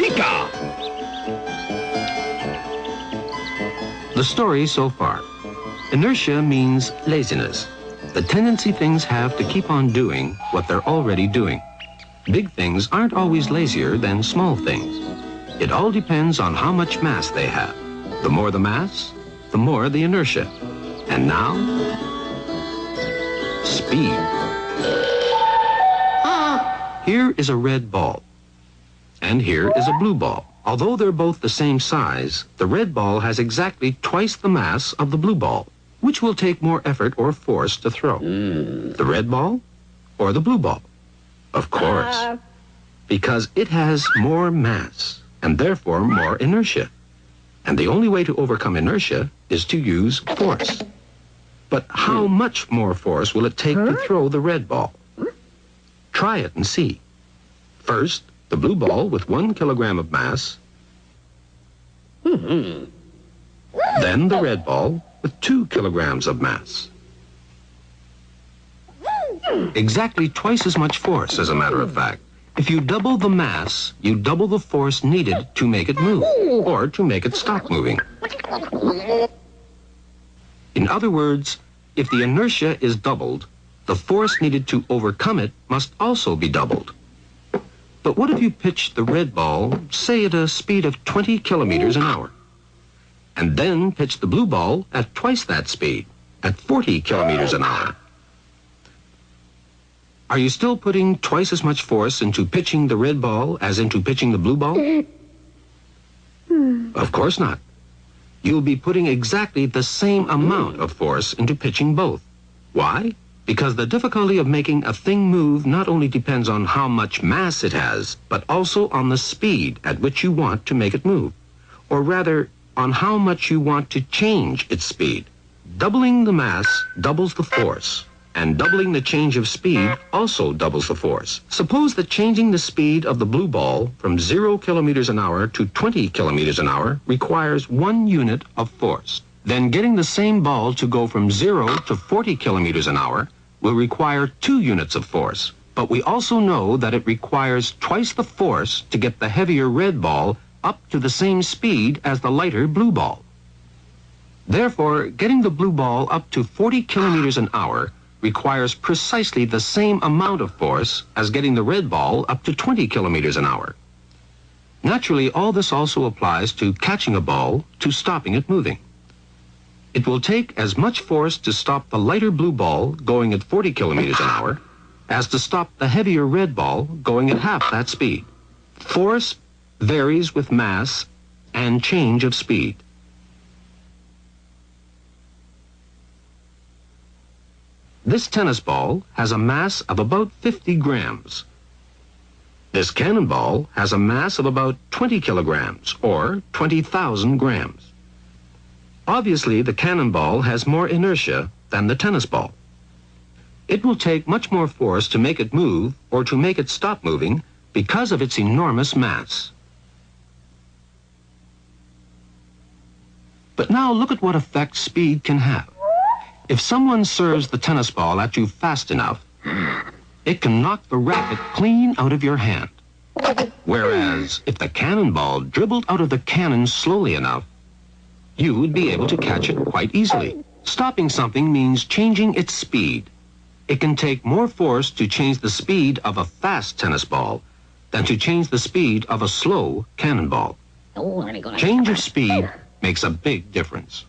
Eureka! The story so far. Inertia means laziness, the tendency things have to keep on doing what they're already doing. Big things aren't always lazier than small things. It all depends on how much mass they have. The more the mass, the more the inertia. And now, speed. Here is a red ball, and here is a blue ball. Although they're both the same size, the red ball has exactly twice the mass of the blue ball. Which will take more effort or force to throw? The red ball or the blue ball? Of course, because it has more mass and therefore more inertia. And the only way to overcome inertia is to use force. But how much more force will it take to throw the red ball? Try it and see. First, the blue ball with 1 kilogram of mass. Then the red ball with 2 kilograms of mass. Exactly twice as much force, as a matter of fact. If you double the mass, you double the force needed to make it move, or to make it stop moving. In other words, if the inertia is doubled, the force needed to overcome it must also be doubled. But what if you pitched the red ball, say at a speed of 20 kilometers an hour, and then pitched the blue ball at twice that speed, at 40 kilometers an hour? Are you still putting twice as much force into pitching the red ball as into pitching the blue ball? Of course not. You'll be putting exactly the same amount of force into pitching both. Why? Because the difficulty of making a thing move not only depends on how much mass it has, but also on the speed at which you want to make it move. Or rather, on how much you want to change its speed. Doubling the mass doubles the force, and doubling the change of speed also doubles the force. Suppose that changing the speed of the blue ball from 0 kilometers an hour to 20 kilometers an hour requires 1 unit of force. Then getting the same ball to go from 0 to 40 kilometers an hour will require 2 units of force. But we also know that it requires twice the force to get the heavier red ball up to the same speed as the lighter blue ball. Therefore, getting the blue ball up to 40 kilometers an hour requires precisely the same amount of force as getting the red ball up to 20 kilometers an hour. Naturally, all this also applies to catching a ball to stopping it moving. It will take as much force to stop the lighter blue ball going at 40 kilometers an hour as to stop the heavier red ball going at half that speed. Force varies with mass and change of speed. This tennis ball has a mass of about 50 grams. This cannonball has a mass of about 20 kilograms, or 20,000 grams. Obviously, the cannonball has more inertia than the tennis ball. It will take much more force to make it move or to make it stop moving because of its enormous mass. But now look at what effect speed can have. If someone serves the tennis ball at you fast enough, it can knock the racket clean out of your hand. Whereas if the cannonball dribbled out of the cannon slowly enough, you would be able to catch it quite easily. Stopping something means changing its speed. It can take more force to change the speed of a fast tennis ball than to change the speed of a slow cannonball. Change of speed makes a big difference.